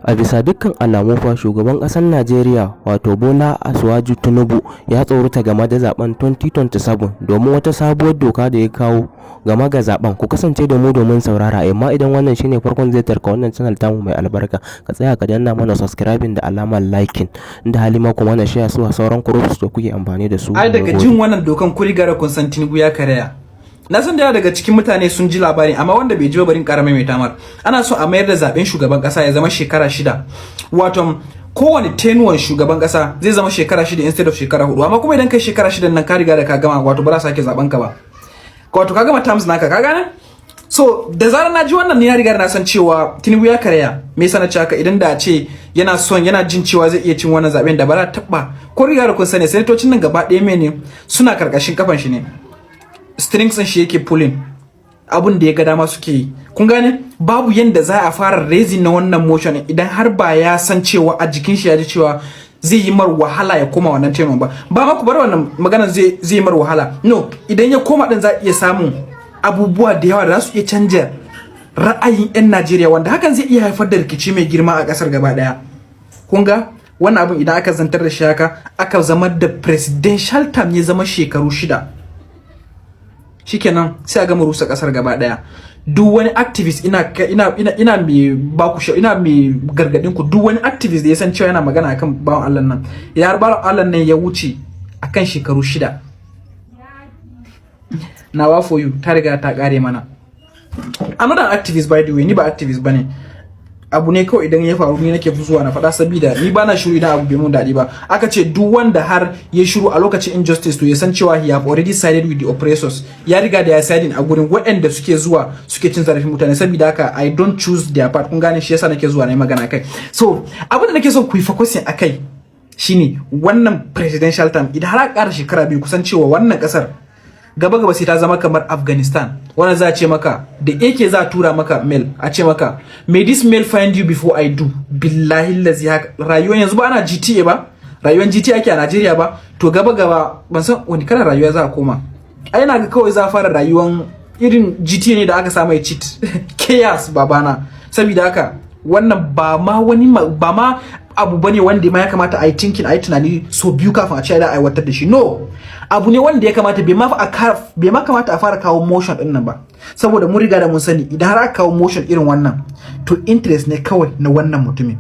A bisa dukkan alamu fa shugaban ƙasar Najeriya wato Bola Tinubu ya tsorata game da zaben 2027 domin wata sabuwar doka da ya kawo game ga zaben. Ku kasance da mu domin saurara, amma idan wannan shine farkon ziyartarka wannan channel tamu mai albarka, ka tsaya ka danna mana subscribing da alamar liking, inda halima kuma na share su a sauran groups da kuke amfani da su. Ai daga jin wannan dokan kun riga da kun san Tinubu ya karaya. Na san da daga cikin mutane sun ji labarin, amma wanda bai ji ba barin ƙara mai tamar. Ana so a mayar da zaben shugaban ƙasa ya zama shekara 6. Wato kowane tenuwan shugaban ƙasa zai zama shekara 6 instead of shekara 4. Amma kuma idan kai shekara 6 nan ka riga da ka gama, wato ba za sake zaben ka ba. Wato ka gama terms naka, ka gane? So da zarar na ji wannan ni na riga na san cewa Tinubu ya karaya. Me yasa na ci haka? Idan da ce yana jin cewa zai iya cin wannan zaben da ba za ta taba. Ko riga da kun sani sanatocin nan gaba ɗaya ne suna karkashin kafan shi ne. Strings din shi yake pulling abun da ya ga dama suke yi. Kun gane? Babu yanda za a fara raising na wannan motion idan har ba ya san cewa a jikin shi ya ji cewa zai yi mar wahala ya koma wannan tenon ba. Ba ma ku bar wannan maganar zai yi mar wahala. No, idan ya koma din za iya samun abubuwa da yawa da za su iya canja ra'ayin 'yan Najeriya, wanda hakan zai iya haifar da rikici mai girma a kasar gaba daya. Kun ga wannan abun idan aka zantar da shi haka, aka zama da presidential term ya zama shekaru 6. Shikenan sai a gama rusa kasar gaba daya. Duk wani activist ina mai baku ina mai gargadin ku, duk wani activist da ya san cewa yana magana akan bawon Allah nan, ya har bawon Allah nan ya wuce akan shekaru 6, nawa for you ta riga ta kare mana. I'm not an activist by the way, ni ba activist bane. Abu ne kawai idan ya faru ni nake zuwa na faɗa, sabida ni bana shiru idan abu bai mun daɗi ba. Aka ce duk wanda har ya shiru a lokacin injustice to ya san cewa he have already sided with the oppressors. Ya riga da ya siding a gurin waɗanda suke zuwa suke cin zarafin mutane, sabida haka I don't choose their part. Kun gane, shi yasa nake zuwa na yi magana kai. So abin da nake son ku yi focusing akai shine wannan presidential term. Idan har aka ƙara shekara 2, kusan cewa wannan ƙasar gaba sai ta zama kamar Afghanistan, wanda za a ce maka da yake za a tura maka mail a ce maka may this mail find you before I do. Billahi lazi haka rayuwar yanzu ba ana GTA ba, rayuwar GTA ake a Najeriya ba, to gaba ban san wani kalar rayuwa za a koma. Ai na ga kawai za a fara rayuwar irin GTA ne da aka samu ya cheat chaos babana. Saboda haka wannan ba ma abu bane wanda ma ya kamata a yi thinking, a yi tunani so biyu kafin a ce da aiwatar da shi. No, abu ne wanda ya kamata bai ma kamata a fara kawo motion din nan ba, saboda mun riga da mun sani idan har aka kawo motion irin wannan to interest ne kawai na wannan mutumin.